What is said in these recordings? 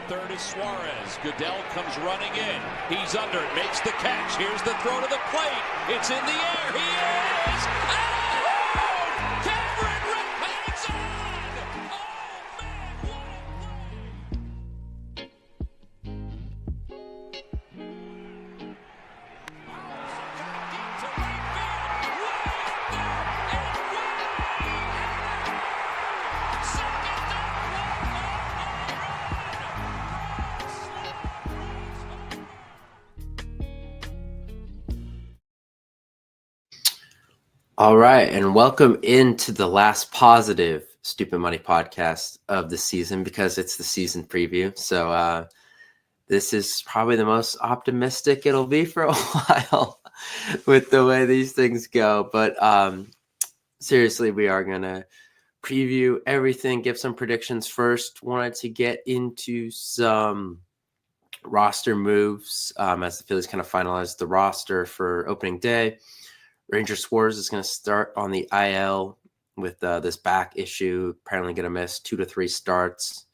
third is Suarez. Goodell comes running in. He's under it, makes the catch. Here's the throw to the plate. It's in the air. He is out! Cameron Redpath's on! Oh, man, what a deep to right field. Way up and way second All right, and welcome into the last positive Stupid Money podcast of the season because it's the season preview. So this is probably the most optimistic it'll be for a while with the way these things go. But seriously, we are going to preview everything, give some predictions first. Wanted to get into some roster moves as the Phillies kind of finalize the roster for opening day. Ranger Suarez is going to start on the IL with this back issue. Apparently going to miss 2 to 3 starts.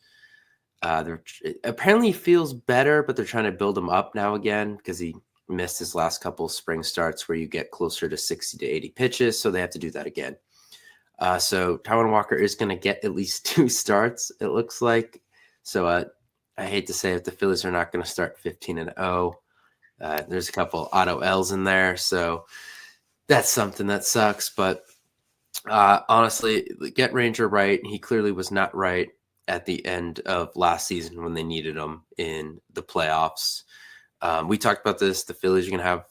Apparently he feels better, but they're trying to build him up now again because he missed his last couple spring starts where you get closer to 60 to 80 pitches. So they have to do that again. So Taijuan Walker is going to get at least 2 starts, it looks like. So I hate to say it, the Phillies are not going to start 15-0. There's a couple auto L's in there. So that's something that sucks, but honestly, get Ranger right. He clearly was not right at the end of last season when they needed him in the playoffs. We talked about this. The Phillies are going to have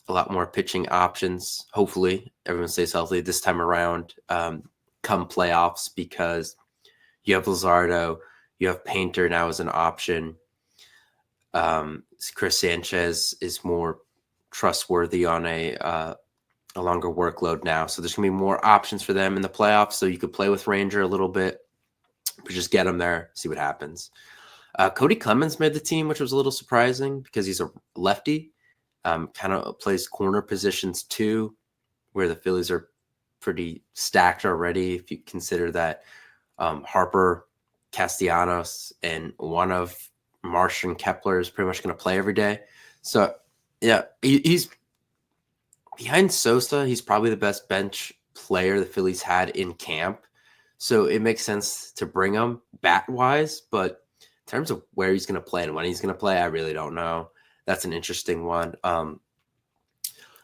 a lot more pitching options. Hopefully, everyone stays healthy this time around come playoffs because you have Luzardo, you have Painter now as an option. Chris Sanchez is more trustworthy on a longer workload now. So there's going to be more options for them in the playoffs. So you could play with Ranger a little bit, but just get him there, see what happens. Cody Clemens made the team, which was a little surprising because he's a lefty, kind of plays corner positions too, where the Phillies are pretty stacked already. If you consider that Harper, Castellanos, and one of Marsh and Kepler is pretty much going to play every day. So yeah, he's behind Sosa, he's probably the best bench player the Phillies had in camp. So it makes sense to bring him bat-wise, but in terms of where he's going to play and when he's going to play, I really don't know. That's an interesting one.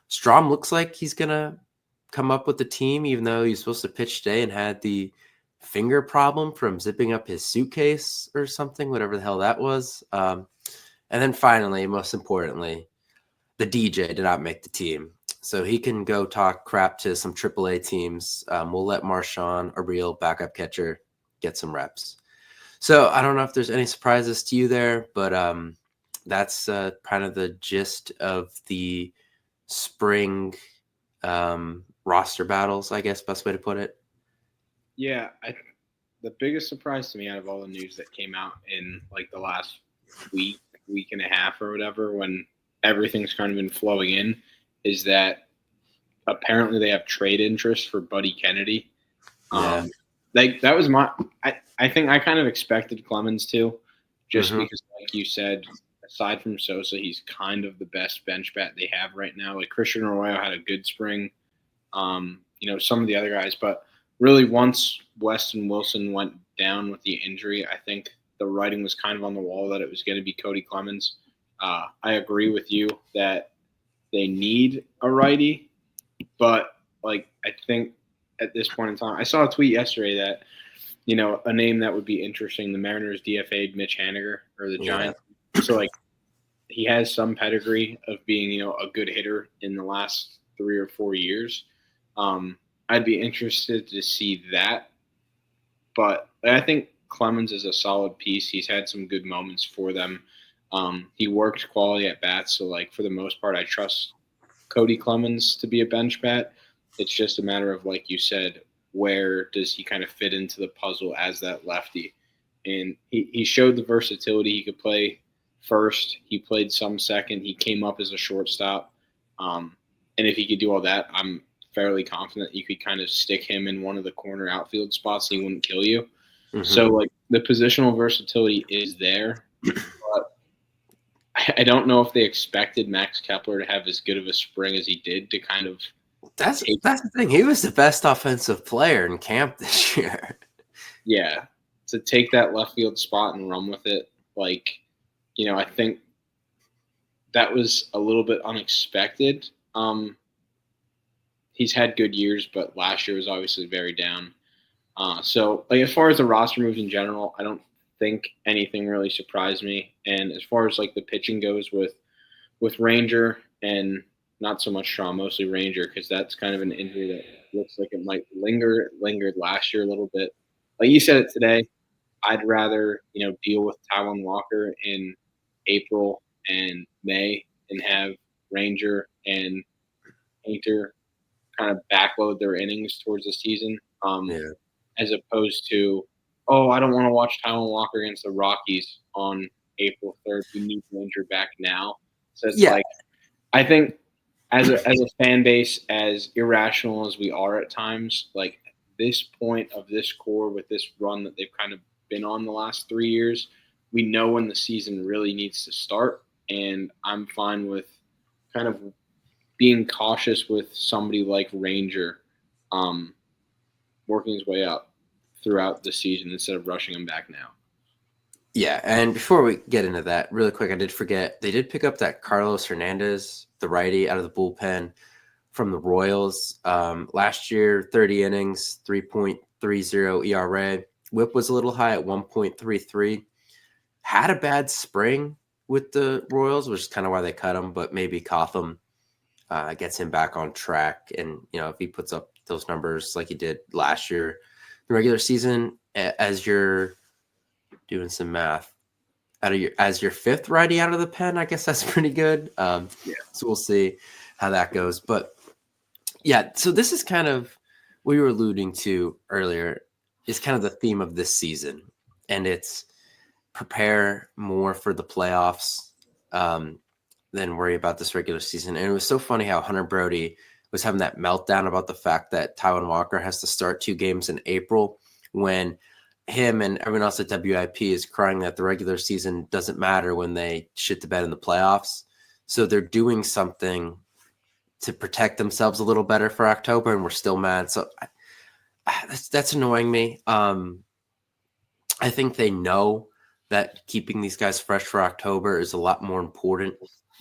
Strom looks like he's going to come up with the team, even though he's supposed to pitch today and had the finger problem from zipping up his suitcase or something, whatever the hell that was. And then finally, most importantly, the DJ did not make the team. So he can go talk crap to some AAA teams. We'll let Marshawn, a real backup catcher, get some reps. So I don't know if there's any surprises to you there, but that's kind of the gist of the spring roster battles, I guess, best way to put it. Yeah, the biggest surprise to me out of all the news that came out in like the last week and a half or whatever, when everything's kind of been flowing in, is that apparently they have trade interest for Buddy Kennedy. Yeah. That was I think I kind of expected Clemens to, just because, like you said, aside from Sosa, he's kind of the best bench bat they have right now. Like Christian Arroyo had a good spring, some of the other guys, but really once Weston Wilson went down with the injury, I think the writing was kind of on the wall that it was going to be Cody Clemens. I agree with you that they need a righty, but I think at this point in time, I saw a tweet yesterday that, a name that would be interesting, the Mariners DFA'd Mitch Haniger, or the Giants. Yeah. So he has some pedigree of being, a good hitter in the last 3 or 4 years. I'd be interested to see that, but I think Clemens is a solid piece. He's had some good moments for them. He worked quality at bats, so for the most part, I trust Cody Clemens to be a bench bat. It's just a matter of, like you said, where does he kind of fit into the puzzle as that lefty? And he showed the versatility. He could play first. He played some second. He came up as a shortstop. And if he could do all that, I'm fairly confident you could kind of stick him in one of the corner outfield spots and he wouldn't kill you. Mm-hmm. So, the positional versatility is there. But I don't know if they expected Max Kepler to have as good of a spring as he did to kind of That's take. the thing. He was the best offensive player in camp this year. Yeah, to take that left field spot and run with it. Like, I think that was a little bit unexpected. He's had good years, but last year was obviously very down. So, like, as far as the roster moves in general, I don't think anything really surprised me. And as far as like the pitching goes with Ranger and not so much Shaw, mostly Ranger, because that's kind of an injury that looks like it might linger. It lingered last year a little bit. Like you said it today, I'd rather deal with Taiwan Walker in April and May and have Ranger and Painter kind of backload their innings towards the season, Yeah. as opposed to, oh, I don't want to watch Taiwan Walker against the Rockies on April 3rd. We need Ranger back now. So it's like, I think as a fan base, as irrational as we are at times, like this point of this core with this run that they've kind of been on the last 3 years, we know when the season really needs to start. And I'm fine with kind of being cautious with somebody like Ranger, working his way up throughout the season instead of rushing him back now. Yeah, and before we get into that, really quick, I did forget, they did pick up that Carlos Hernandez, the righty, out of the bullpen from the Royals. Last year, 30 innings, 3.30 ERA. Whip was a little high at 1.33. Had a bad spring with the Royals, which is kind of why they cut him, but maybe Cotham gets him back on track. And, if he puts up those numbers like he did last year, the regular season, as you're doing some math, as your fifth righty out of the pen, I guess that's pretty good. So we'll see how that goes. But yeah, so this is kind of what you were alluding to earlier, is kind of the theme of this season, and it's prepare more for the playoffs than worry about this regular season. And it was so funny how Hunter Brody was having that meltdown about the fact that Taiwan Walker has to start 2 games in April, when him and everyone else at WIP is crying that the regular season doesn't matter when they shit the bed in the playoffs. So they're doing something to protect themselves a little better for October, and we're still mad. So that's annoying me. I think they know that keeping these guys fresh for October is a lot more important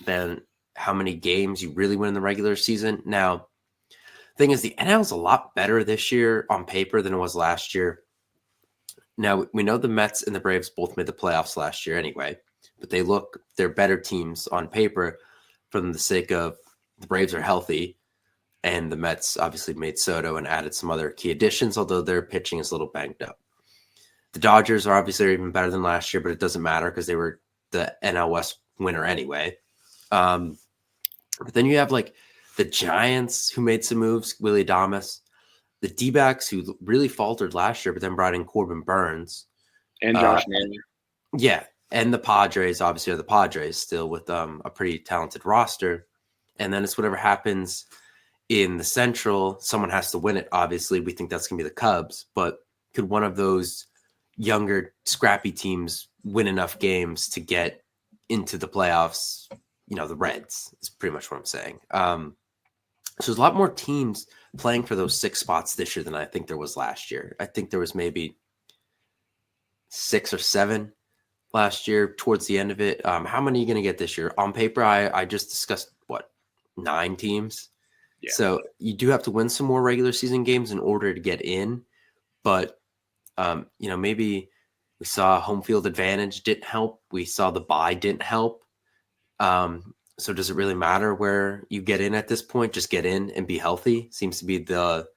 than how many games you really win in the regular season. Now, the thing is, the NL is a lot better this year on paper than it was last year. Now, we know the Mets and the Braves both made the playoffs last year anyway, but they're better teams on paper from the sake of the Braves are healthy, and the Mets obviously made Soto and added some other key additions, although their pitching is a little banged up. The Dodgers are obviously even better than last year, but it doesn't matter because they were the NL West winner anyway. But then you have like the Giants, who made some moves, Willie Adames, the D-backs, who really faltered last year, but then brought in Corbin Burns. And Josh Naylor. Yeah, and the Padres obviously are the Padres still with a pretty talented roster. And then it's whatever happens in the Central. Someone has to win it, obviously. We think that's going to be the Cubs, but could one of those younger, scrappy teams win enough games to get into the playoffs? The Reds is pretty much what I'm saying. So there's a lot more teams playing for those 6 spots this year than I think there was last year. I think there was maybe 6 or 7 last year towards the end of it. How many are you going to get this year? On paper, I just discussed, 9 teams? Yeah. So you do have to win some more regular season games in order to get in. But, maybe we saw home field advantage didn't help. We saw the bye didn't help. So does it really matter where you get in at this point? Just get in and be healthy seems to be the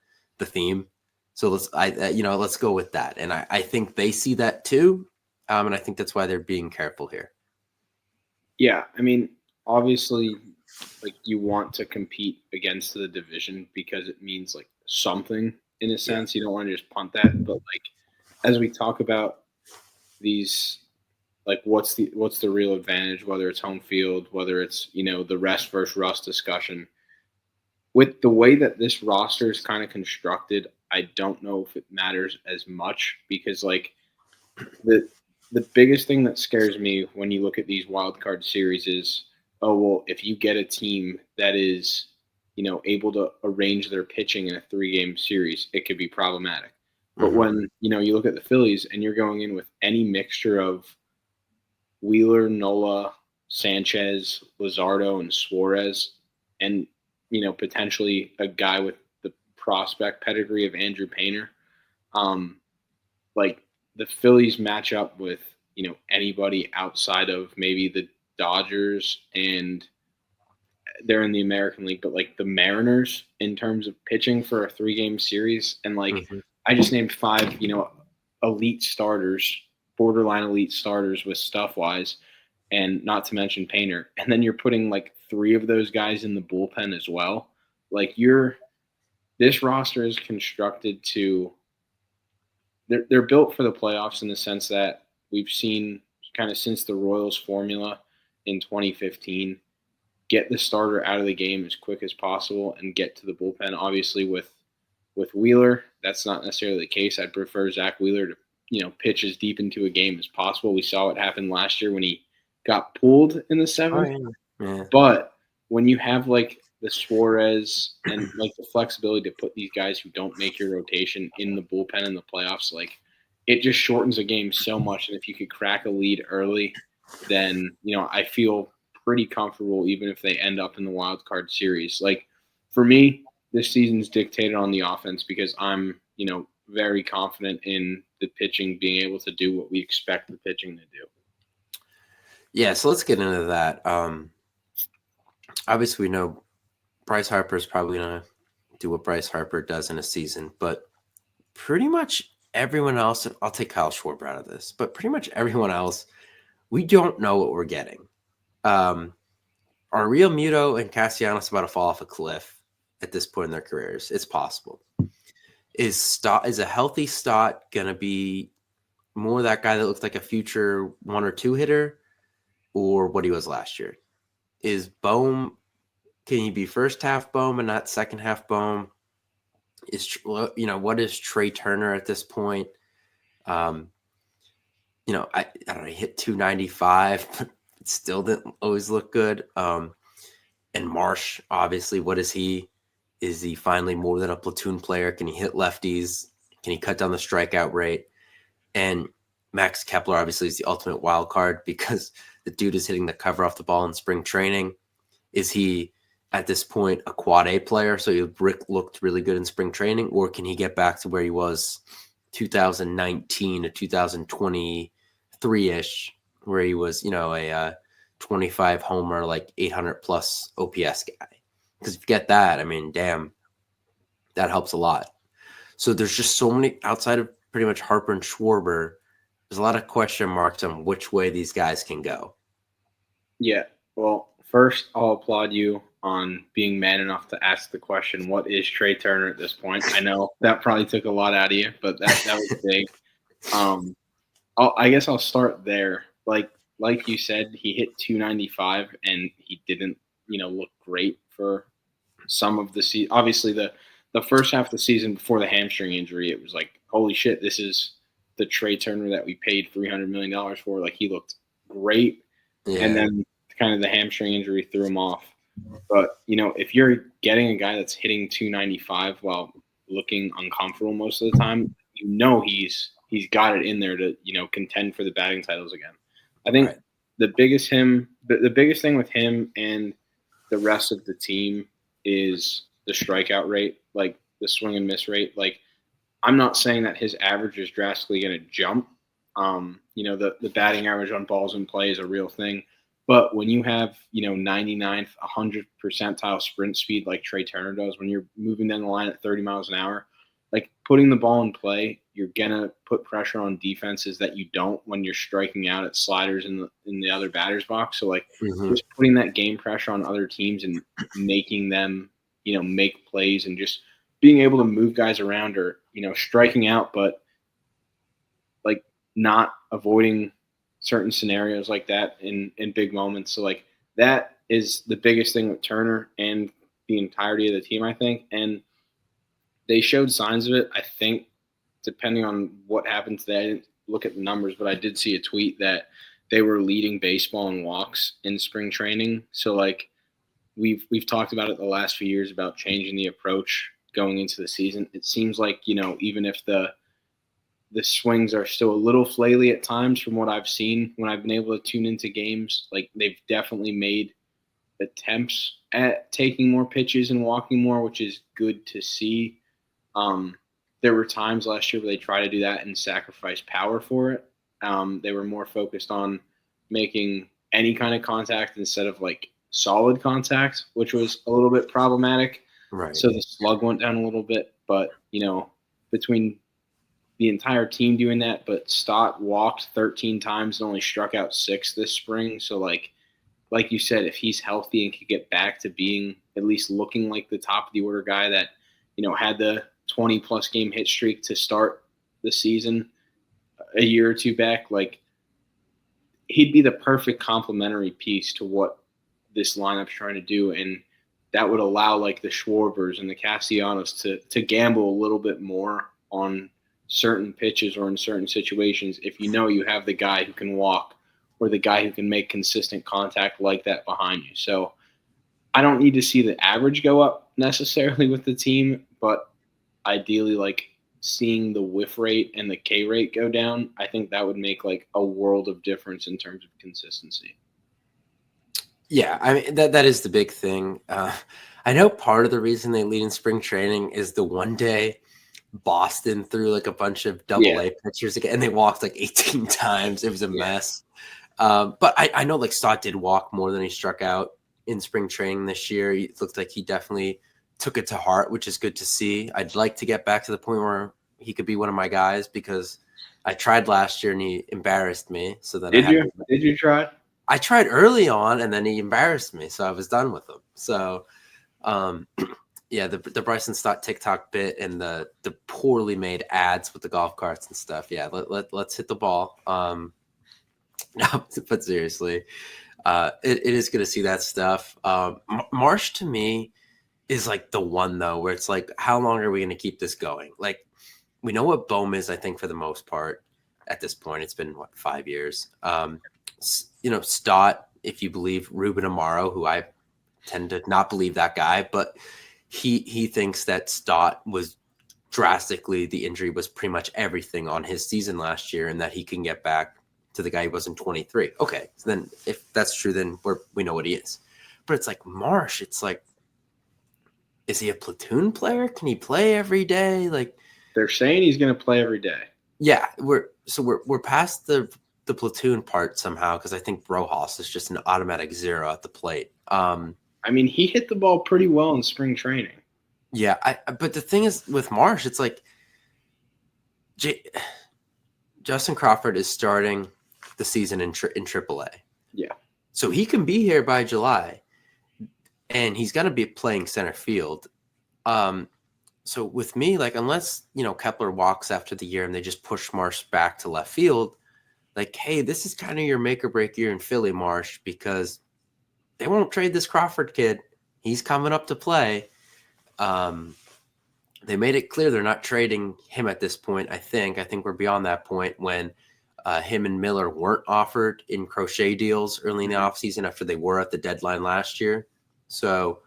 theme. So let's go with that. And I think they see that too. And I think that's why they're being careful here. Yeah. I mean, obviously, like, you want to compete against the division because it means like something in a sense. You don't want to just punt that. But like, as we talk about these, like, what's the real advantage, whether it's home field, whether it's, the rest versus rust discussion. With the way that this roster is kind of constructed, I don't know if it matters as much because, like, the biggest thing that scares me when you look at these wild card series is, oh well, if you get a team that is, able to arrange their pitching in a 3-game series, it could be problematic. But Mm-hmm. when you look at the Phillies and you're going in with any mixture of Wheeler, Nola, Sanchez, Luzardo, and Suarez, and potentially a guy with the prospect pedigree of Andrew Painter, um, like the Phillies match up with anybody outside of maybe the Dodgers, and they're in the American League, but like the Mariners in terms of pitching for a 3-game series, and like Mm-hmm. I just named 5 elite starters, borderline elite starters with stuff wise, and not to mention Painter, and then you're putting like 3 of those guys in the bullpen as well. Like this roster is constructed to they're built for the playoffs in the sense that we've seen kind of since the Royals formula in 2015, get the starter out of the game as quick as possible and get to the bullpen. Obviously, with Wheeler, that's not necessarily the case. I'd prefer Zach Wheeler to pitch as deep into a game as possible. We saw what happened last year when he got pulled in the Oh, 7th. yeah. But when you have like the Suarez and like the flexibility to put these guys who don't make your rotation in the bullpen in the playoffs, like it just shortens a game so much. And if you could crack a lead early, then I feel pretty comfortable even if they end up in the wild card series. Like for me, this season's dictated on the offense because I'm very confident in the pitching being able to do what we expect the pitching to do. Yeah, so let's get into that. Obviously, we know Bryce Harper is probably going to do what Bryce Harper does in a season, but pretty much everyone else, I'll take Kyle Schwarber out of this, but pretty much everyone else, we don't know what we're getting. Are Real Muto and Castellanos about to fall off a cliff at this point in their careers? It's possible. Is a healthy Stott going to be more that guy that looks like a future 1 or 2 hitter, or what he was last year? Is Bohm, can he be first half Bohm and not second half Bohm? What is Trey Turner at this point? I don't know, he hit 295, but it still didn't always look good. And Marsh, obviously, what is he? Is he finally more than a platoon player? Can he hit lefties? Can he cut down the strikeout rate? And Max Kepler, obviously, is the ultimate wild card because the dude is hitting the cover off the ball in spring training. Is he, at this point, a quad A player? So he looked really good in spring training, or can he get back to where he was 2019 to 2023-ish, where he was, a 25 homer, like 800 plus OPS guy? Because if you get that, I mean, damn, that helps a lot. So there's just so many, outside of pretty much Harper and Schwarber, there's a lot of question marks on which way these guys can go. Yeah. Well, first, I'll applaud you on being man enough to ask the question, what is Trey Turner at this point? I know that probably took a lot out of you, but that was big. I guess I'll start there. Like you said, he hit 295 and he didn't, look great for some of the season. Obviously, the first half of the season before the hamstring injury, it was like, holy shit, this is the Trey Turner that we paid $300 million for. Like, he looked great. Yeah. And then kind of the hamstring injury threw him off. But, if you're getting a guy that's hitting 295 while looking uncomfortable most of the time, he's got it in there to, contend for the batting titles again. I think Right. the biggest thing with him and the rest of the team is the strikeout rate, like the swing and miss rate. Like, I'm not saying that his average is drastically going to jump. The batting average on balls in play is a real thing. But when you have, 99th, 100th percentile sprint speed like Trey Turner does, when you're moving down the line at 30 miles an hour, like putting the ball in play, you're going to put pressure on defenses that you don't when you're striking out at sliders in the other batter's box. So, like, just putting that game pressure on other teams and making them, make plays and just being able to move guys around or, striking out, but like not avoiding certain scenarios like that in big moments. So like that is the biggest thing with Turner and the entirety of the team, I think. And they showed signs of it, I think, depending on what happened today. look at the numbers, but I did see a tweet that they were leading baseball in walks in spring training. So like we've talked about it the last few years about changing the approach going into the season. It seems like, even if the swings are still a little flaily at times from what I've seen when I've been able to tune into games, like they've definitely made attempts at taking more pitches and walking more, which is good to see. There were times last year where they tried to do that and sacrifice power for it. They were more focused on making any kind of contact instead of like solid contact, which was a little bit problematic. Right. So the slug went down a little bit, but between the entire team doing that, but Stott walked 13 times and only struck out 6 this spring. So like you said, if he's healthy and could get back to being at least looking like the top of the order guy that, had the 20-plus game hit streak to start the season a year or two back, like he'd be the perfect complementary piece to what this lineup's trying to do. And that would allow like the Schwarbers and the Castellanos to gamble a little bit more on certain pitches or in certain situations if you have the guy who can walk or the guy who can make consistent contact like that behind you. So I don't need to see the average go up necessarily with the team, but ideally like seeing the whiff rate and the K rate go down, I think that would make like a world of difference in terms of consistency. Yeah, I mean that is the big thing. I know part of the reason they lead in spring training is the one day Boston threw like a bunch of double-A pitchers again, and they walked like 18 times. It was a mess. But I know like Stott did walk more than he struck out in spring training this year. It looked like he definitely took it to heart, which is good to see. I'd like to get back to the point where he could be one of my guys because I tried last year and he embarrassed me. So then Did you try? I tried early on and then he embarrassed me, so I was done with him. So yeah, the Bryson Stott TikTok bit and the poorly made ads with the golf carts and stuff. Yeah, let's hit the ball. No, but seriously, it is good to see that stuff. Marsh to me is like the one though, where it's like, how long are we going to keep this going? Like, we know what Bohm is, I think, for the most part at this point. It's been 5 years. Stott, if you believe Ruben Amaro, who I tend to not believe that guy, but he thinks that Stott was drastically, the injury was pretty much everything on his season last year, and that he can get back to the guy he was in 23. Okay, so then if that's true, then we know what he is. But it's like Marsh, it's like, is he a platoon player? Can he play every day? Like they're saying he's going to play every day. Yeah, we're past the platoon part somehow because I think Rojas is just an automatic 0 at the plate. I mean, he hit the ball pretty well in spring training. Yeah, but the thing is with Marsh, it's like Justin Crawford is starting the season in AAA. Yeah. So he can be here by July, and he's going to be playing center field. So with me, like, unless, Kepler walks after the year and they just push Marsh back to left field, like, hey, this is kind of your make or break year in Philly, Marsh, because they won't trade this Crawford kid. He's coming up to play. They made it clear they're not trading him at this point, I think. I think we're beyond that point when him and Miller weren't offered in crochet deals early in the offseason after they were at the deadline last year. So,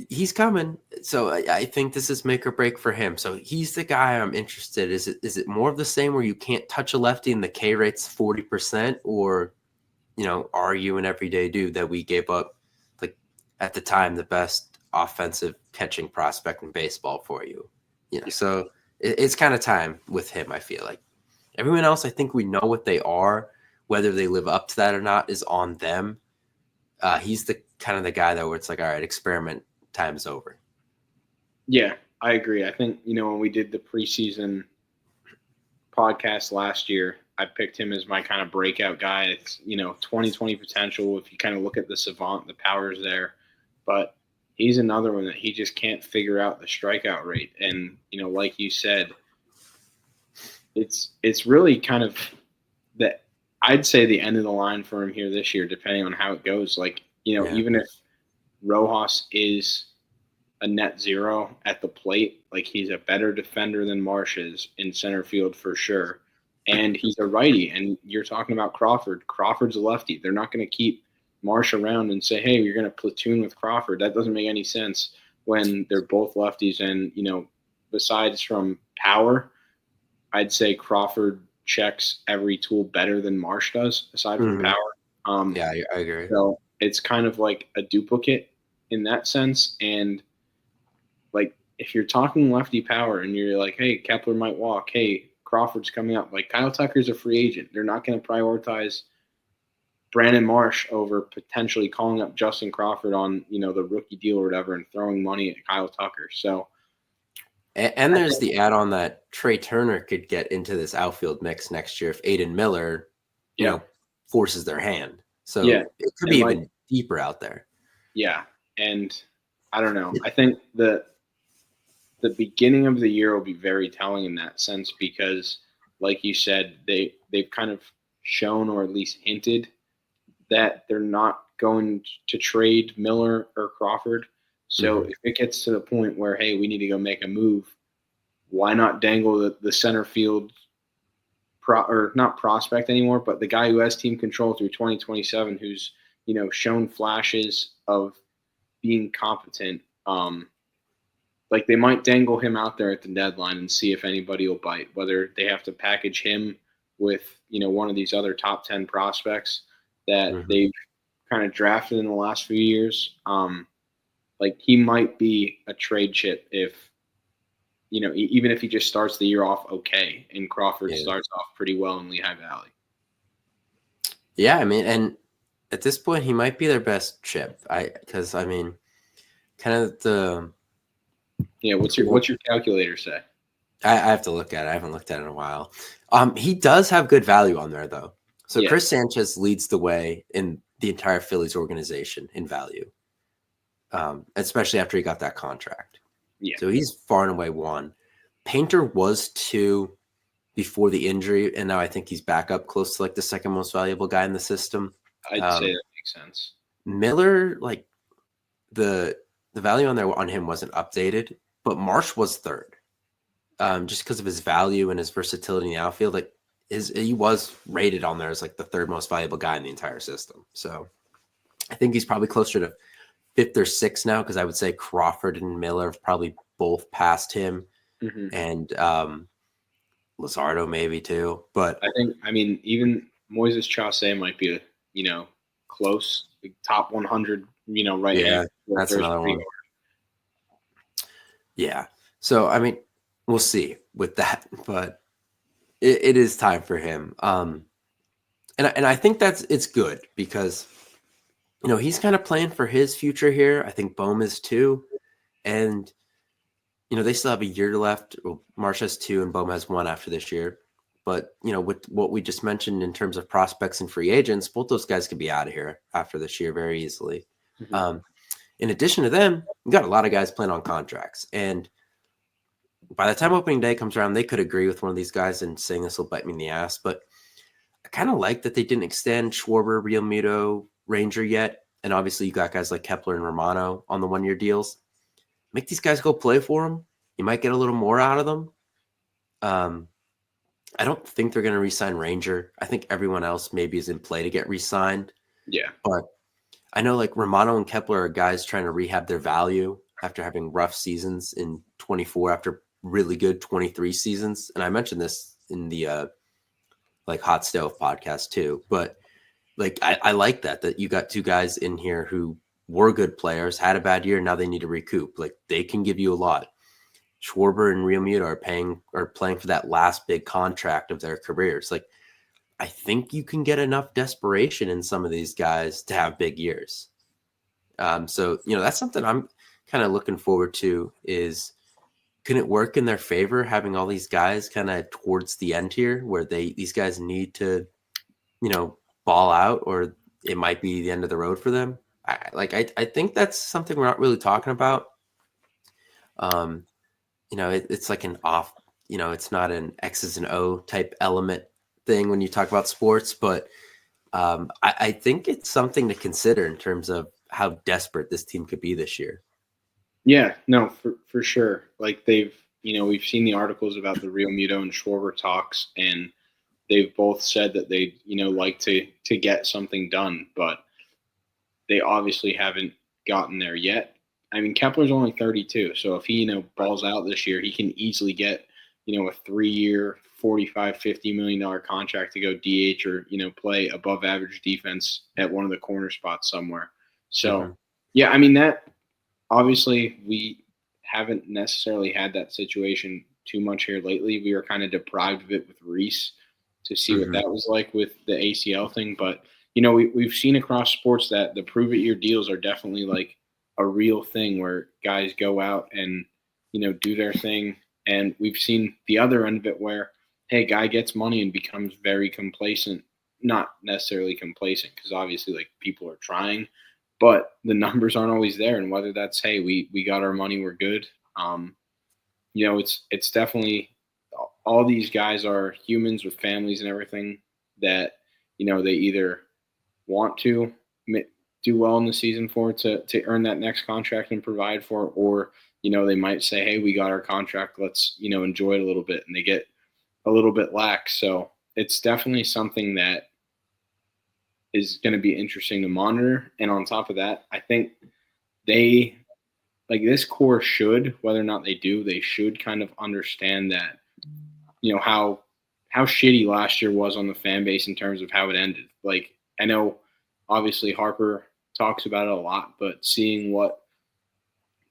he's coming. So I think this is make or break for him. So he's the guy I'm interested. Is it more of the same where you can't touch a lefty and the K rate's 40%, or, are you an everyday dude that we gave up, like, at the time, the best offensive catching prospect in baseball for you? So it's kind of time with him, I feel like. Everyone else, I think we know what they are. Whether they live up to that or not is on them. He's the kind of the guy, though, where it's like, all right, experiment time's over. Yeah, I agree. I think, when we did the preseason podcast last year, I picked him as my kind of breakout guy. It's, 2020 potential. If you kind of look at the savant, the power's there. But he's another one that he just can't figure out the strikeout rate. And, like you said, it's really kind of that, I'd say, the end of the line for him here this year, depending on how it goes. Like, even if Rojas is a net zero at the plate. Like, he's a better defender than Marsh is in center field for sure. And he's a righty. And you're talking about Crawford. Crawford's a lefty. They're not going to keep Marsh around and say, hey, you're going to platoon with Crawford. That doesn't make any sense when they're both lefties. And, besides from power, I'd say Crawford checks every tool better than Marsh does, aside from power. Yeah, I agree. So it's kind of like a duplicate in that sense. And like, if you're talking lefty power and you're like, hey, Kepler might walk, hey, Crawford's coming up, like, Kyle Tucker's a free agent. They're not going to prioritize Brandon Marsh over potentially calling up Justin Crawford on, the rookie deal or whatever and throwing money at Kyle Tucker. So, and there's the add-on that Trey Turner could get into this outfield mix next year if Aiden Miller, forces their hand. So it could be even deeper out there. Yeah, and I don't know. I think the beginning of the year will be very telling in that sense because, like you said, they've kind of shown or at least hinted that they're not going to trade Miller or Crawford. So if it gets to the point where, hey, we need to go make a move, why not dangle the center field or not prospect anymore, but the guy who has team control through 2027, who's, shown flashes of being competent. Like, they might dangle him out there at the deadline and see if anybody will bite, whether they have to package him with, one of these other top 10 prospects that they've kind of drafted in the last few years. Like, he might be a trade chip if, even if he just starts the year off okay and Crawford starts off pretty well in Lehigh Valley. Yeah, I mean, and at this point, he might be their best chip. Because kind of the. Yeah, what's your calculator say? I have to look at it. I haven't looked at it in a while. He does have good value on there, though. So Chris Sanchez leads the way in the entire Phillies organization in value, especially after he got that contract. Yeah. So he's far and away one. Painter was 2 before the injury, and now I think he's back up close to like the second most valuable guy in the system. I'd say that makes sense. Miller, like the value on him wasn't updated, but Marsh was 3rd. Just because of his value and his versatility in the outfield, like he was rated on there as like the 3rd most valuable guy in the entire system. So I think he's probably closer to 5th or 6th now, because I would say Crawford and Miller have probably both passed him, and Luzardo maybe too. But I mean, even Moises Chaussee might be a close top 100 right. Yeah, that's another one. Yeah, so I mean, we'll see with that, but it is time for him. And I think it's good because he's kind of playing for his future here. I think Bohm is too, and they still have a year left. Well, Marsh has 2 and Bohm has 1 after this year. But with what we just mentioned in terms of prospects and free agents, both those guys could be out of here after this year very easily. In addition to them, we got a lot of guys playing on contracts, and by the time opening day comes around, they could agree with one of these guys and saying this will bite me in the ass. But I kind of like that they didn't extend Schwarber, Realmuto, Ranger yet, and obviously you got guys like Kepler and Romano on the 1-year deals. Make these guys go play for them. You might get a little more out of them. I don't think they're going to re-sign Ranger. I think everyone else maybe is in play to get re-signed. Yeah. But I know like Romano and Kepler are guys trying to rehab their value after having rough seasons in 24 after really good 23 seasons. And I mentioned this in the like Hot Stove podcast too. But like I like that you got 2 guys in here who were good players, had a bad year, now they need to recoup. Like, they can give you a lot. Schwarber and Realmuto are playing for that last big contract of their careers. Like, I think you can get enough desperation in some of these guys to have big years. So that's something I'm kind of looking forward to. Is can it work in their favor having all these guys kind of towards the end here, where these guys need to ball out, or it might be the end of the road for them? I think that's something we're not really talking about. It's like an off, it's not an X's and O type element thing when you talk about sports, but I think it's something to consider in terms of how desperate this team could be this year. Yeah, no, for sure. Like we've seen the articles about the Real Muto and Schwarber talks, and they've both said that they, like to get something done, but they obviously haven't gotten there yet. I mean, Kepler's only 32, so if he, balls out this year, he can easily get, a 3-year, 45, $50 million contract to go DH or, play above average defense at one of the corner spots somewhere. So, yeah, I mean, that obviously we haven't necessarily had that situation too much here lately. We were kind of deprived of it with Reese to see what that was like with the ACL thing. But, we've seen across sports that the prove it year deals are definitely like a real thing where guys go out and, do their thing. And we've seen the other end of it where, hey, guy gets money and becomes very complacent. Not necessarily complacent because obviously like people are trying, but the numbers aren't always there. And whether that's, hey, we got our money, we're good. It's definitely all these guys are humans with families and everything that, they either want to do well in the season for to earn that next contract and provide for, or, they might say, hey, we got our contract. Let's, enjoy it a little bit. And they get a little bit lax. So it's definitely something that is going to be interesting to monitor. And on top of that, I think they like this core should, whether or not they do, they should kind of understand that, how shitty last year was on the fan base in terms of how it ended. Like, I know obviously Harper talks about it a lot, but seeing what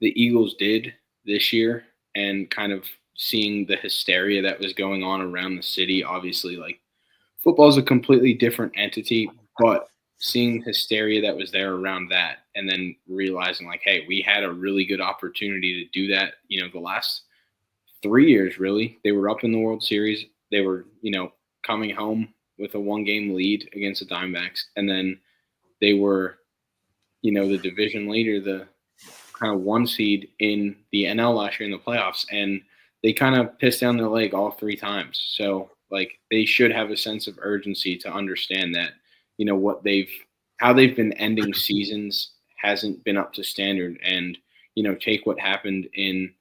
the Eagles did this year and kind of seeing the hysteria that was going on around the city, obviously like football is a completely different entity, but seeing hysteria that was there around that and then realizing like, hey, we had a really good opportunity to do that, the last 3 years, really. They were up in the World Series. They were, coming home with a 1-game lead against the Diamondbacks. And then they were, the division leader, the kind of 1 seed in the NL last year in the playoffs. And they kind of pissed down their leg all 3 times. So, like, they should have a sense of urgency to understand that, how they've been ending seasons hasn't been up to standard. And, take what happened in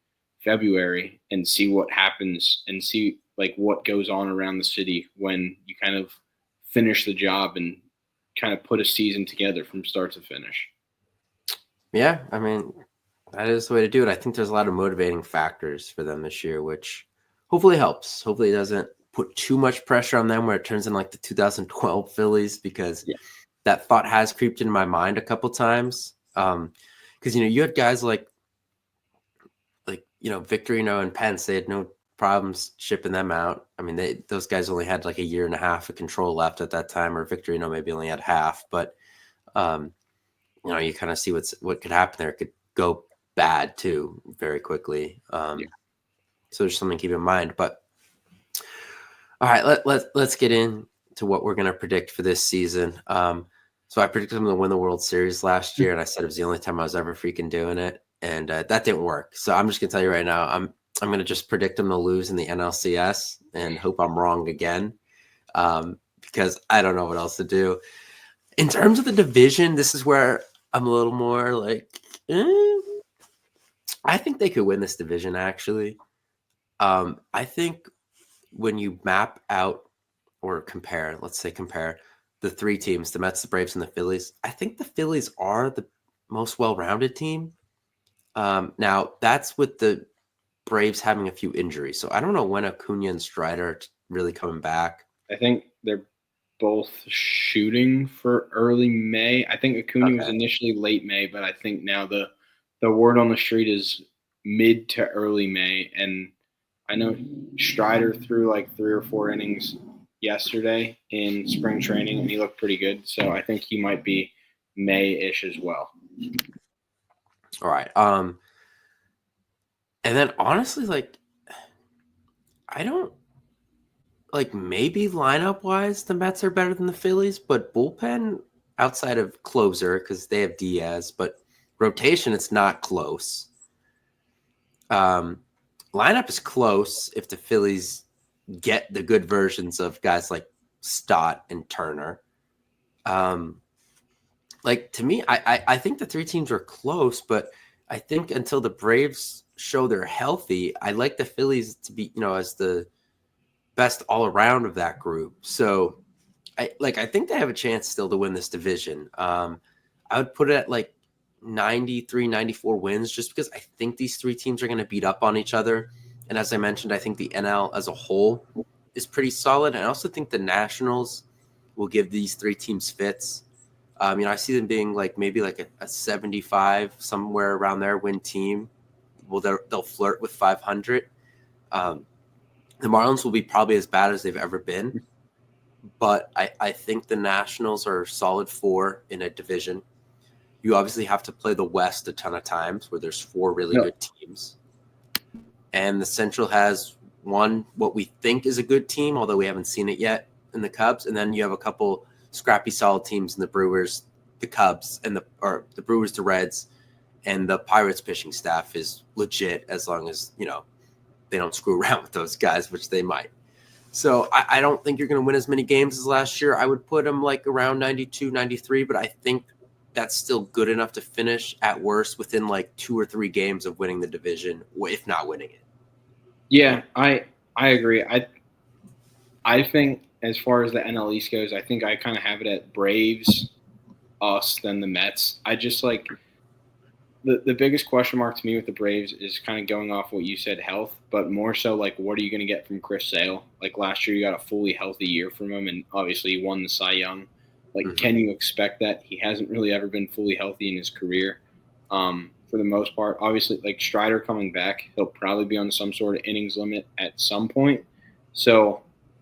February and see what happens and see like what goes on around the city when you kind of finish the job and kind of put a season together from start to finish. Yeah, I mean, that is the way to do it. I think there's a lot of motivating factors for them this year, which hopefully helps. Hopefully it doesn't put too much pressure on them where it turns in like the 2012 Phillies, because that thought has creeped into my mind a couple times. Because, you had guys like Victorino and Pence, they had no problems shipping them out. I mean, those guys only had like a year and a half of control left at that time, or Victorino maybe only had half. But you kind of see what could happen there. It could go bad too very quickly. So there's something to keep in mind. But all right, let's get into what we're going to predict for this season. So I predicted them to win the World Series last year, and I said it was the only time I was ever freaking doing it. And that didn't work. So I'm just gonna tell you right now, I'm gonna just predict them to lose in the NLCS and hope I'm wrong again, because I don't know what else to do. In terms of the division, this is where I'm a little more like, I think they could win this division. Actually, I think when you map out or compare the 3 teams, the Mets, the Braves, and the Phillies, I think the Phillies are the most well-rounded team. Now that's with the Braves having a few injuries. So I don't know when Acuna and Strider are really coming back. I think they're both shooting for early May. I think Acuna was initially late May, but I think now the word on the street is mid to early May. And I know Strider threw like 3 or 4 innings yesterday in spring training, and he looked pretty good. So I think he might be May-ish as well. All right. And then honestly, like, I don't like, maybe lineup wise, the Mets are better than the Phillies, but bullpen outside of closer, because they have Diaz, but rotation, it's not close. Lineup is close if the Phillies get the good versions of guys like Stott and Turner. Like, to me, I think the 3 teams are close, but I think until the Braves show they're healthy, I like the Phillies to be, as the best all around of that group. So I think they have a chance still to win this division. I would put it at like 93, 94 wins just because I think these three teams are going to beat up on each other. And as I mentioned, I think the NL as a whole is pretty solid. And I also think the Nationals will give these three teams fits. I see them being like maybe like a 75, somewhere around there win team. Well, they'll flirt with 500. The Marlins will be probably as bad as they've ever been. But I think the Nationals are solid 4 in a division. You obviously have to play the West a ton of times where there's 4 really good teams. And the Central has one, what we think is a good team, although we haven't seen it yet, in the Cubs. And then you have a couple scrappy, solid teams in the Brewers, the Cubs, and the Brewers, the Reds, and the Pirates pitching staff is legit as long as, they don't screw around with those guys, which they might. So I don't think you're going to win as many games as last year. I would put them like around 92, 93, but I think that's still good enough to finish at worst within like 2 or 3 games of winning the division, if not winning it. Yeah, I agree. I think as far as the NL East goes, I think I kind of have it at Braves, us, then the Mets. I just like the biggest question mark to me with the Braves is kind of going off what you said, health, but more so like what are you going to get from Chris Sale? Like last year, you got a fully healthy year from him, and obviously he won the Cy Young. Like, can you expect that? He hasn't really ever been fully healthy in his career. For the most part, obviously, like Strider coming back, he'll probably be on some sort of innings limit at some point. So,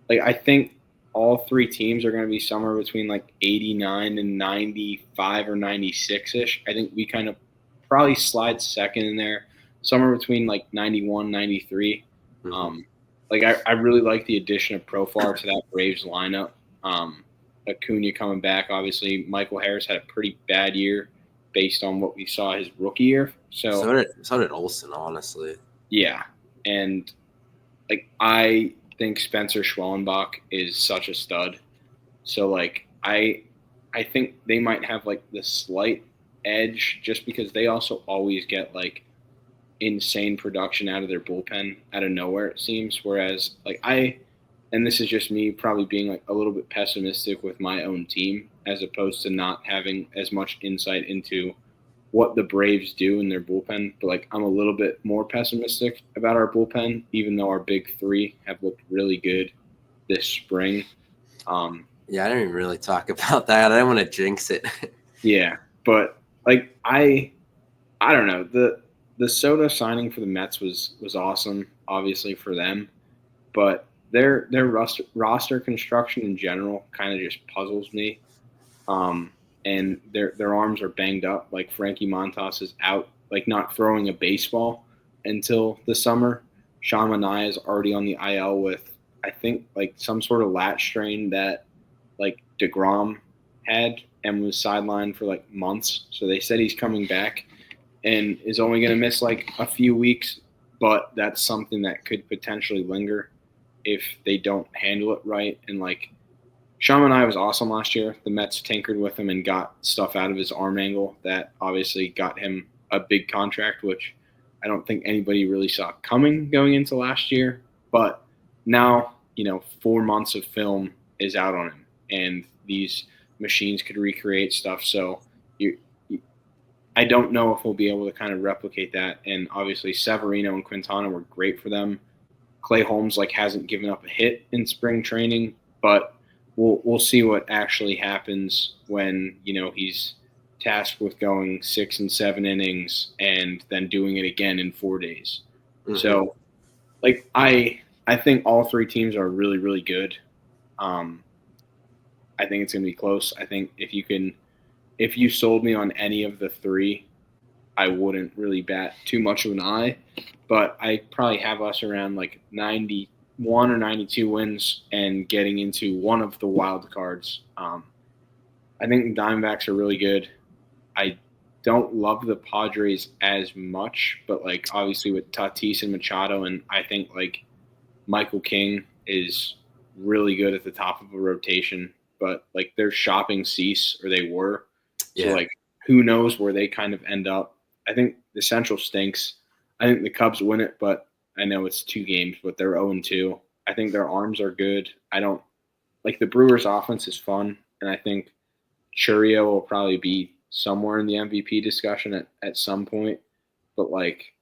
like, I think all three teams are going to be somewhere between like 89 and 95 or 96-ish. I think we kind of probably slide second in there, somewhere between like 91, 93. I really like the addition of Profar to that Braves lineup. Acuna coming back, obviously. Michael Harris had a pretty bad year based on what we saw his rookie year. So did Olsen, honestly. Yeah. And like I think Spencer Schwellenbach is such a stud. So like I think they might have like the slight edge just because they also always get like insane production out of their bullpen out of nowhere, it seems. Whereas like and this is just me probably being like a little bit pessimistic with my own team as opposed to not having as much insight into what the Braves do in their bullpen. But like I'm a little bit more pessimistic about our bullpen, even though our big three have looked really good this spring. Yeah, I didn't even really talk about that. I didn't want to jinx it. Yeah, but like I don't know. The Soto signing for the Mets was awesome, obviously for them, but their roster construction in general kind of just puzzles me. And their arms are banged up. Like Frankie Montas is out, like not throwing a baseball until the summer. Sean Manaea is already on the IL with, I think, like some sort of lat strain that like DeGrom had and was sidelined for like months. So they said he's coming back and is only going to miss like a few weeks, but that's something that could potentially linger if they don't handle it right. And like Sean Manaea was awesome last year. The Mets tinkered with him and got stuff out of his arm angle that obviously got him a big contract, which I don't think anybody really saw coming going into last year. But now, 4 months of film is out on him, and these machines could recreate stuff. So I don't know if we'll be able to kind of replicate that. And obviously Severino and Quintana were great for them. Clay Holmes hasn't given up a hit in spring training, but we'll see what actually happens when he's tasked with going 6 and 7 innings and then doing it again in 4 days. So I think all three teams are really, really good. I think it's going to be close. I think if you sold me on any of the three, I wouldn't really bat too much of an eye, but I probably have us around like 91 or 92 wins and getting into one of the wild cards. I think the Diamondbacks are really good. I don't love the Padres as much, but like obviously with Tatis and Machado, and I think like Michael King is really good at the top of a rotation, but like they're shopping Cease, or they were. So like who knows where they kind of end up. I think the Central stinks. I think the Cubs win it, but I know it's 2 games, but they're 0-2. I think their arms are good. I don't like the Brewers' offense is fun, and I think Churio will probably be somewhere in the MVP discussion at some point. But like,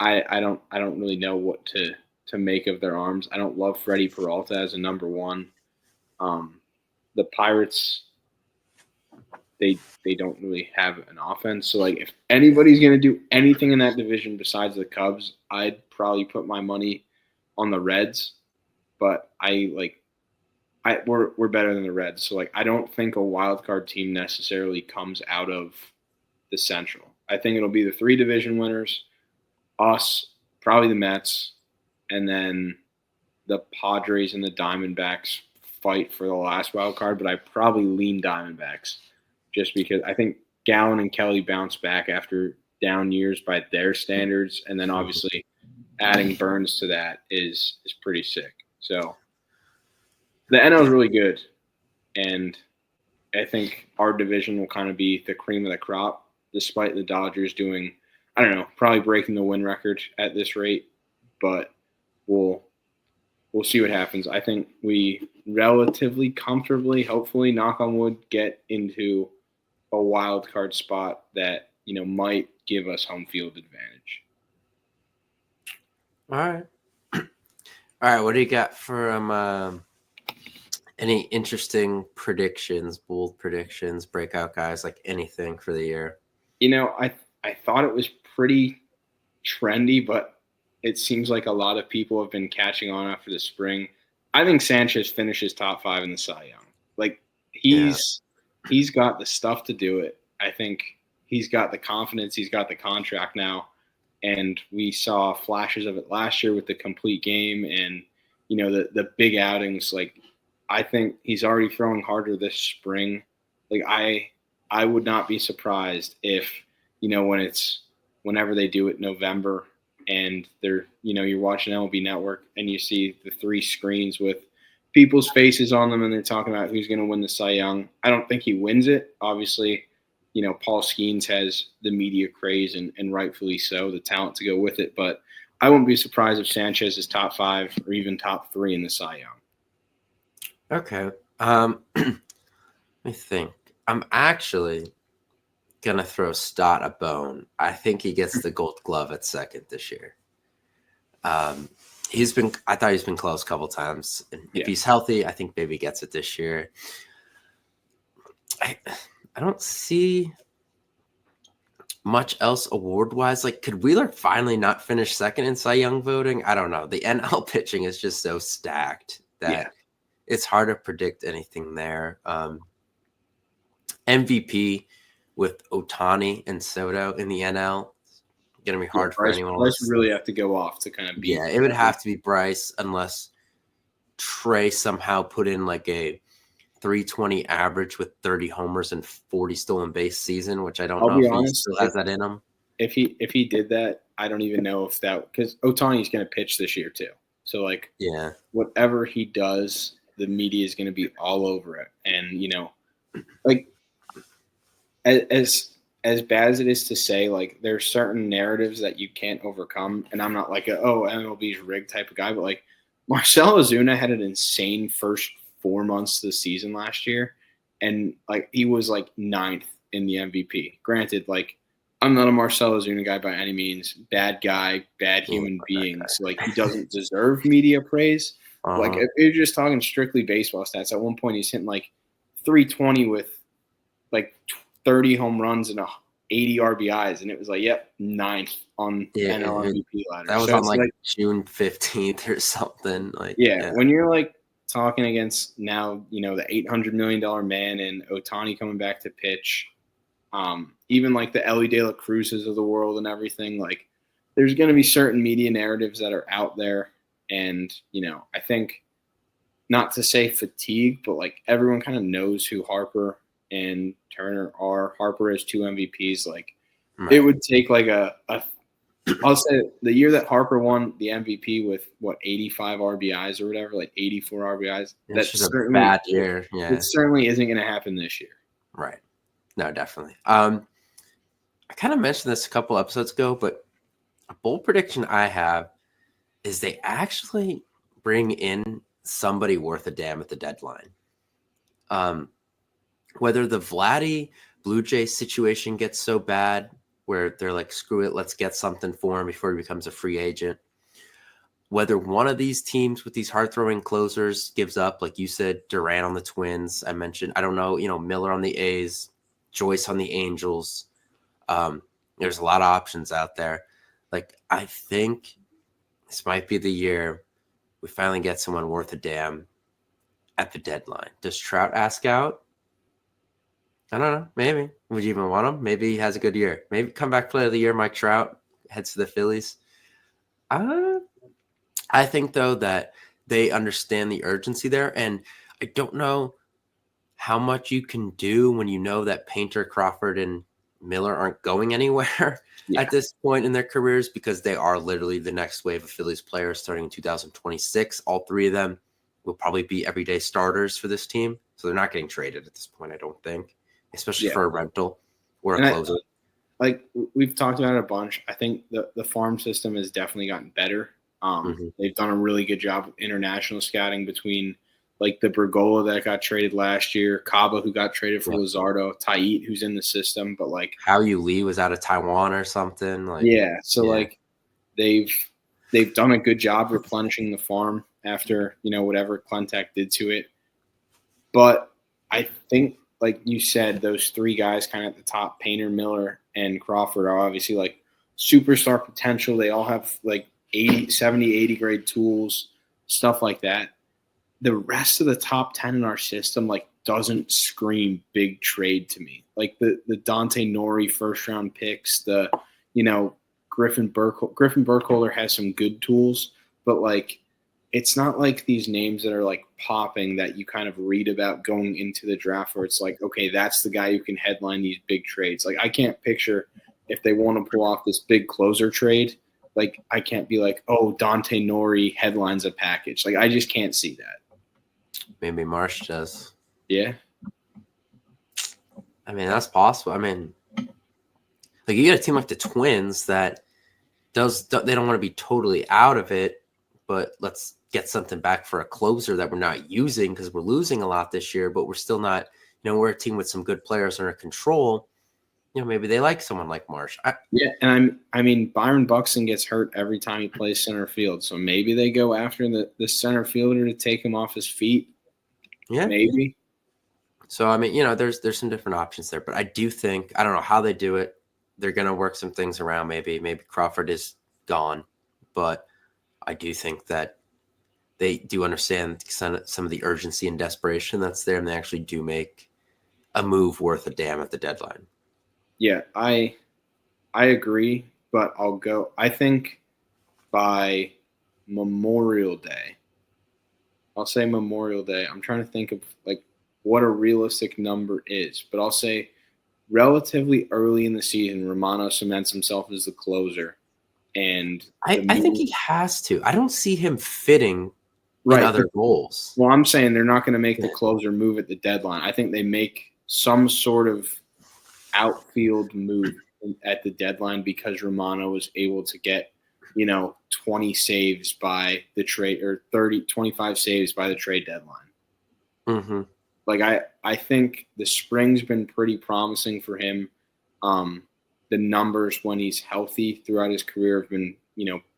I don't really know what to make of their arms. I don't love Freddie Peralta as a number 1. The Pirates, they don't really have an offense. So like, if anybody's gonna do anything in that division besides the Cubs, I'd probably put my money on the Reds. But we're better than the Reds. So like, I don't think a wild card team necessarily comes out of the Central. I think it'll be the 3 division winners, us, probably the Mets, and then the Padres and the Diamondbacks fight for the last wild card. But I probably lean Diamondbacks just because I think Gallen and Kelly bounce back after down years by their standards, and then obviously adding Burns to that is pretty sick. So the NL is really good, and I think our division will kind of be the cream of the crop, despite the Dodgers doing, I don't know, probably breaking the win record at this rate, but we'll see what happens. I think we relatively comfortably, hopefully, knock on wood, get into a wild card spot that, might give us home field advantage. All right. All right, what do you got for any interesting predictions, bold predictions, breakout guys, like anything for the year? I thought it was pretty trendy, but it seems like a lot of people have been catching on after the spring. I think Sanchez finishes top 5 in the Cy Young. Like, he's got the stuff to do it. I think he's got the confidence. He's got the contract now. And we saw flashes of it last year with the complete game and, the big outings. Like, I think he's already throwing harder this spring. Like, I would not be surprised if, whenever they do it November and they're, you're watching MLB Network and you see the 3 screens with people's faces on them and they're talking about who's going to win the Cy Young. I don't think he wins it. Obviously, Paul Skeens has the media craze and rightfully so, the talent to go with it. But I wouldn't be surprised if Sanchez is top 5 or even top 3 in the Cy Young. Okay. Let me think. I'm actually going to throw Stott a bone. I think he gets the Gold Glove at second this year. I thought he's been close a couple times. And if he's healthy, I think maybe gets it this year. I don't see much else award-wise. Like, could Wheeler finally not finish second in Cy Young voting? I don't know. The NL pitching is just so stacked that it's hard to predict anything there. MVP with Ohtani and Soto in the NL. Going to be hard for anyone else. Bryce would really have to go off to kind of beat. Yeah, it would have to be Bryce unless Trey somehow put in like a 320 average with 30 homers and 40 stolen base season, which I don't know if he still has that in him. If he did that, I don't even know if that, because Ohtani's going to pitch this year too. So like, whatever he does, the media is going to be all over it. And like as bad as it is to say, like there's certain narratives that you can't overcome. And I'm not like MLB's rigged type of guy, but like Marcell Ozuna had an insane first 4 months of the season last year, and like he was like 9th in the MVP. Granted, like I'm not a Marcell Ozuna guy by any means. Bad guy, bad human being. So like he doesn't deserve media praise. Like if you're just talking strictly baseball stats, at one point he's hitting like 320 with like 30 home runs and 80 RBIs, and it was like, 9th on NL MVP ladder. That was on like June 15th or something. Like when you're like talking against now, the $800 million man and Ohtani coming back to pitch, even like the Ellie De La Cruzes of the world and everything, like there's going to be certain media narratives that are out there. And, I think not to say fatigue, but like everyone kind of knows who Harper and Turner are. Harper has 2 MVPs. Like it would take like I'll say the year that Harper won the MVP with 85 RBIs or whatever, like 84 RBIs. That's just a bad year. Yeah, it certainly isn't going to happen this year. Right. No, definitely. I kind of mentioned this a couple episodes ago, but a bold prediction I have is they actually bring in somebody worth a damn at the deadline. Whether the Vladdy Blue Jays situation gets so bad where they're like, screw it, let's get something for him before he becomes a free agent. Whether one of these teams with these hard-throwing closers gives up, like you said, Durant on the Twins, I mentioned, I don't know, Miller on the A's, Joyce on the Angels. There's a lot of options out there. Like, I think this might be the year we finally get someone worth a damn at the deadline. Does Trout ask out? I don't know. Maybe. Would you even want him? Maybe he has a good year. Maybe come back player of the year, Mike Trout, heads to the Phillies. I think, though, that they understand the urgency there. And I don't know how much you can do when you know that Painter, Crawford, and Miller aren't going anywhere at this point in their careers, because they are literally the next wave of Phillies players starting in 2026. All three of them will probably be everyday starters for this team. So they're not getting traded at this point, I don't think, especially for a rental or a closer. Like we've talked about it a bunch. I think the farm system has definitely gotten better. They've done a really good job of international scouting between like the Bergola that got traded last year, Kaba who got traded for Luzardo, Tait who's in the system, but like Hao-Yu Lee was out of Taiwan or something. Like they've done a good job replenishing the farm after whatever Clentac did to it. But I think, like you said, those three guys kind of at the top, Painter, Miller, and Crawford, are obviously like superstar potential. They all have like 70, 80 grade tools, stuff like that. The rest of the top 10 in our system like doesn't scream big trade to me. Like the Dante Nori first round picks, the Griffin Burkholder has some good tools, but like it's not like these names that are like popping that you kind of read about going into the draft where it's like, okay, that's the guy who can headline these big trades. Like I can't picture if they want to pull off this big closer trade. Like I can't be like, oh, Dante Nori headlines a package. Like I just can't see that. Maybe Marsh does. Yeah. I mean, that's possible. I mean, like you got a team like the Twins that they don't want to be totally out of it, but let's get something back for a closer that we're not using because we're losing a lot this year, but we're still not, we're a team with some good players under control. Maybe they like someone like Marsh. And I mean, Byron Buxton gets hurt every time he plays center field, so maybe they go after the center fielder to take him off his feet. Yeah, maybe. So I mean, there's some different options there, but I do think, I don't know how they do it. They're gonna work some things around. Maybe Crawford is gone, but I do think that they do understand some of the urgency and desperation that's there, and they actually do make a move worth a damn at the deadline. Yeah, I agree, but I think by Memorial Day, I'll say Memorial Day. I'm trying to think of like what a realistic number is, but I'll say relatively early in the season, Romano cements himself as the closer. And I think he has to. I don't see him fitting in other roles. Well, I'm saying they're not going to make the closer move at the deadline. I think they make some sort of outfield move at the deadline because Romano was able to get 20 saves by the trade, or 25 saves by the trade deadline. Like I think the spring's been pretty promising for him. The numbers when he's healthy throughout his career have been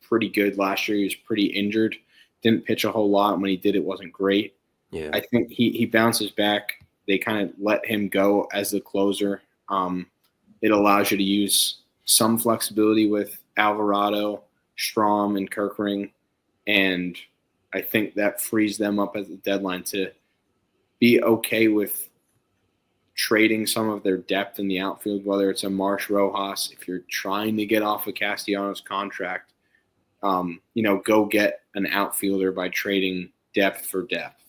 pretty good. Last year he was pretty injured, didn't pitch a whole lot. When he did, it wasn't great. Yeah, I think he bounces back. They kind of let him go as the closer. It allows you to use some flexibility with Alvarado, Strahm, and Kirkring, and I think that frees them up at the deadline to be okay with trading some of their depth in the outfield, whether it's a Marsh Rojas. If you're trying to get off of Castellanos' contract, go get an outfielder by trading depth for depth.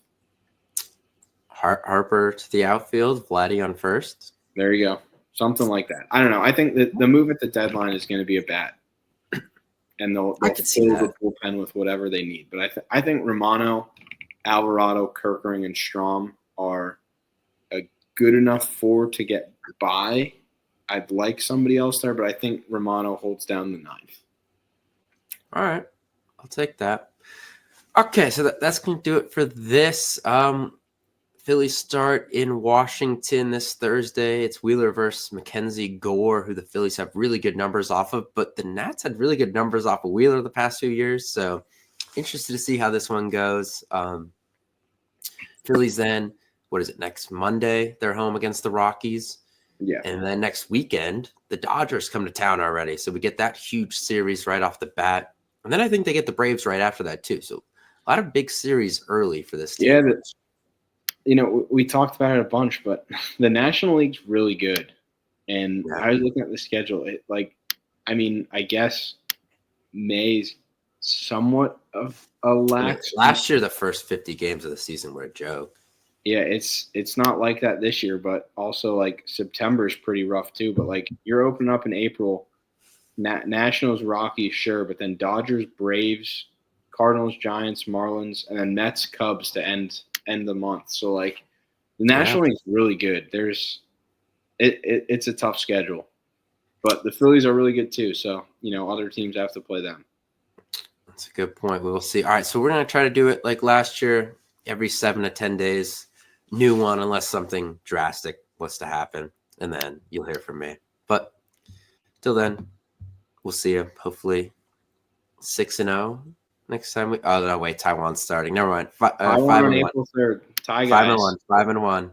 Harper to the outfield, Vladdy on first. There you go. Something like that. I don't know. I think that the move at the deadline is going to be a bat, and they'll fill the bullpen with whatever they need. But I think Romano, Alvarado, Kirkring, and Strahm are a good enough four to get by. I'd like somebody else there, but I think Romano holds down the ninth. All right. I'll take that. Okay, so that's going to do it for this. Phillies start in Washington this Thursday. It's Wheeler versus Mackenzie Gore, who the Phillies have really good numbers off of, but the Nats had really good numbers off of Wheeler the past few years. So interested to see how this one goes. Phillies then, what is it, next Monday? They're home against the Rockies. Yeah. And then next weekend, the Dodgers come to town already. So we get that huge series right off the bat. And then I think they get the Braves right after that too. So a lot of big series early for this team. Yeah, we talked about it a bunch, but the National League's really good. And I was looking at the schedule. I guess May's somewhat of a lax. Last year, the first 50 games of the season were a joke. Yeah, it's not like that this year, but also like September's pretty rough too. But like you're opening up in April, Nationals, Rockies, sure, but then Dodgers, Braves, Cardinals, Giants, Marlins, and then Mets, Cubs to end the month. So like the National League is really good. It's a tough schedule, but the Phillies are really good too. So other teams have to play them. That's a good point. We will see. All right, so we're gonna try to do it like last year, every 7 to 10 days, new one, unless something drastic was to happen, and then you'll hear from me. But till then, we'll see you hopefully 6-0. Next time oh no, wait, Taiwan's starting. Never mind. 5-1. April 3rd. Tie guys. 5-1.